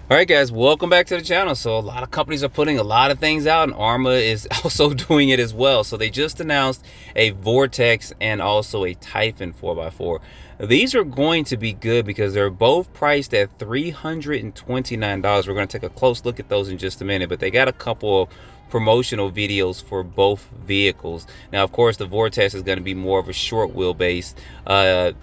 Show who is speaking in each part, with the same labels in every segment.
Speaker 1: All right, guys, welcome back to the channel. So a lot of companies are putting a lot of things out, and Arma is also doing it as well. So they just announced a Vortex and also a Typhon 4x4. These are going to be good because they're both priced at $329. We're going to take a close look at those in just a minute, but they got a couple of promotional videos for both vehicles. Now, of course, the Vortex is going to be more of a short wheelbase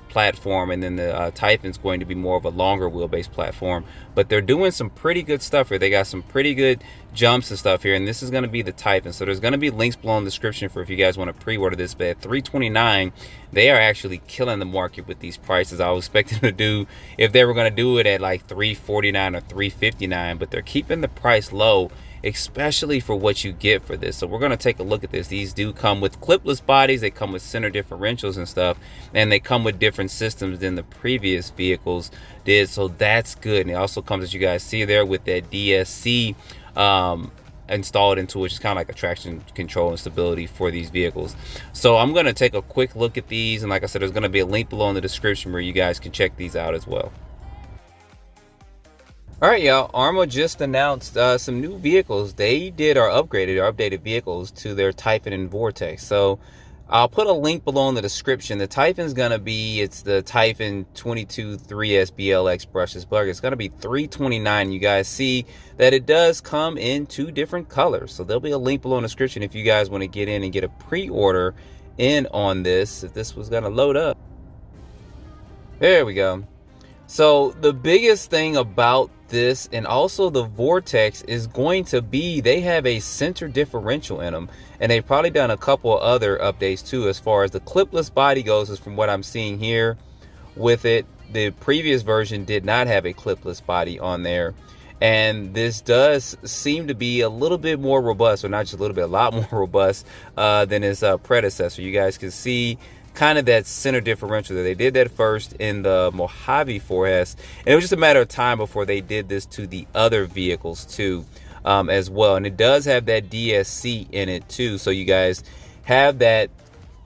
Speaker 1: platform, and then the Typhon is going to be more of a longer wheelbase platform. But they're doing some pretty good stuff here. They got some pretty good jumps and stuff here, and this is going to be the Typhon. So there's going to be links below in the description for if you guys want to pre-order this. But at $329, they are actually killing the market with these prices. I was expecting to do, if they were going to do it at like $349 or $359, but they're keeping the price low, especially for what you get for this. So we're going to take a look at this. These do come with clipless bodies, they come with center differentials and stuff, and they come with different systems than the previous vehicles did, so that's good. And it also comes, as you guys see there, with that DSC installed into it, which is kind of like a traction control and stability for these vehicles. So I'm going to take a quick look at these, and like I said, there's going to be a link below in the description where you guys can check these out as well. All right, y'all, Arma just announced some new vehicles. They did or upgraded or updated vehicles to their Typhon and Vortex. So I'll put a link below in the description. The Typhon's gonna be, it's the Typhon 22 3S BLX brushless bugger. It's gonna be $329. You guys see that it does come in two different colors. So there'll be a link below in the description if you guys want to get in and get a pre-order in on this, if this was gonna load up. There we go. So the biggest thing about this, and also the Vortex, is going to be they have a center differential in them, and they've probably done a couple of other updates too as far as the clipless body goes, is from what I'm seeing here with it. The previous version did not have a clipless body on there, and this does seem to be a little bit more robust, or not just a little bit, a lot more robust than its predecessor. You guys can see kind of that center differential there. They did that first in the Mojave 4S, and it was just a matter of time before they did this to the other vehicles too, as well. And it does have that DSC in it too, so you guys have that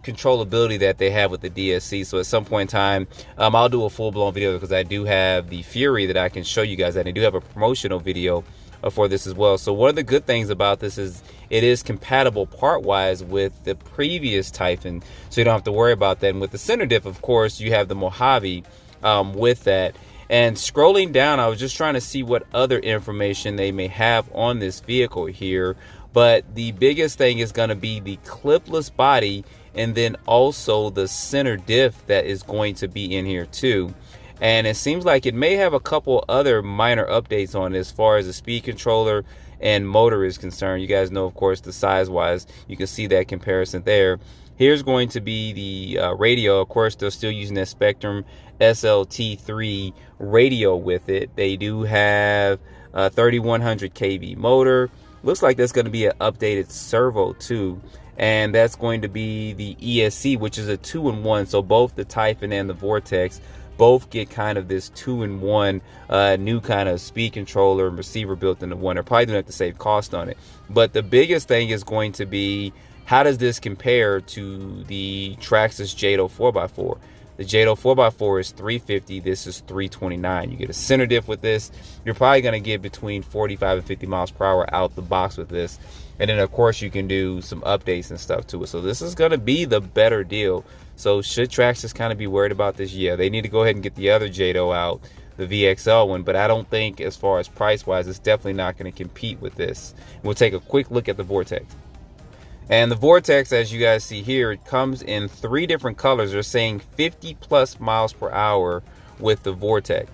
Speaker 1: controllability that they have with the DSC. So at some point in time, I'll do a full-blown video, because I do have the Fury that I can show you guys, and I do have a promotional video for this as well. So one of the good things about this is it is compatible part-wise with the previous Typhon, so you don't have to worry about that. And with the center diff, of course, you have the Mojave with that. And scrolling down, I was just trying to see what other information they may have on this vehicle here, but the biggest thing is going to be the clipless body, and then also the center diff that is going to be in here too. And it seems like it may have a couple other minor updates on it as far as the speed controller and motor is concerned. You guys know, of course, the size wise, you can see that comparison there. Here's going to be the radio. Of course, they're still using that Spectrum SLT3 radio with it. They do have a 3100 kV motor. Looks like that's going to be an updated servo too, and that's going to be the ESC, which is a 2-in-1. So both the Typhon and the Vortex both get kind of this 2-in-1 new kind of speed controller and receiver built into one. They're probably gonna have to save cost on it, but the biggest thing is going to be, how does this compare to the Traxxas Jado 4x4? The Jado 4x4 is $350. This is $329. You get a center diff with this. You're probably going to get between 45 and 50 miles per hour out the box with this. And then, of course, you can do some updates and stuff to it. So this is going to be the better deal. So should Traxxas kind of be worried about this? Yeah, they need to go ahead and get the other Jado out, the VXL one. But I don't think, as far as price-wise, it's definitely not going to compete with this. We'll take a quick look at the Vortex. And the Vortex, as you guys see here, it comes in 3 different colors. They're saying 50+ miles per hour with the Vortex.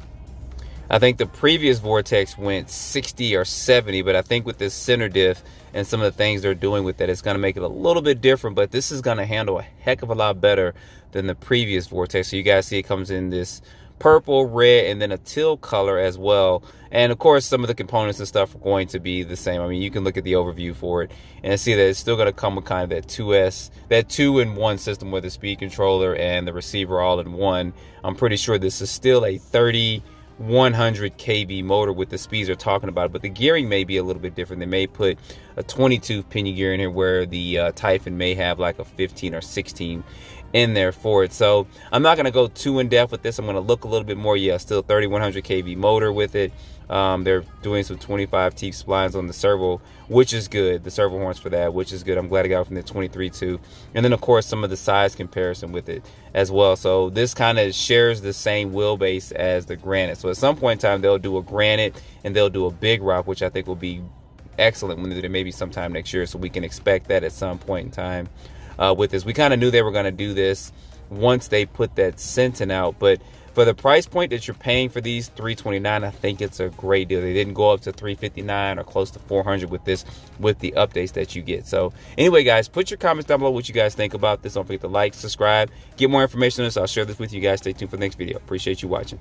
Speaker 1: I think the previous Vortex went 60 or 70, but I think with this center diff and some of the things they're doing with it, it's going to make it a little bit different, but this is going to handle a heck of a lot better than the previous Vortex. So you guys see it comes in this purple, red, and then a teal color as well. And of course, some of the components and stuff are going to be the same. I mean, you can look at the overview for it and see that it's still going to come with kind of that 2-in-1 system with the speed controller and the receiver all in one. I'm pretty sure this is still a 3100 kV motor with the speeds they're talking about, but the gearing may be a little bit different. They may put a 22 pinion gear in here, where the Typhon may have like a 15 or 16 in there for it. So I'm not going to go too in depth with this. I'm going to look a little bit more. Yeah, still 3100 kV motor with it. They're doing some 25 teeth splines on the servo, which is good. The servo horns for that, which is good. I'm glad I got it from the 23.2. And then of course some of the size comparison with it as well. So this kind of shares the same wheelbase as the Granite. So at some point in time they'll do a Granite and they'll do a Big Rock, which I think will be excellent when they do, maybe sometime next year. So we can expect that at some point in time with this. We kind of knew they were going to do this once they put that Sentin out, but for the price point that you're paying for these, $329, I think it's a great deal. They didn't go up to $359 or close to $400 with this, with the updates that you get. So anyway, guys, put your comments down below what you guys think about this. Don't forget to like, subscribe, get more information on this. I'll share this with you guys. Stay tuned for the next video. Appreciate you watching.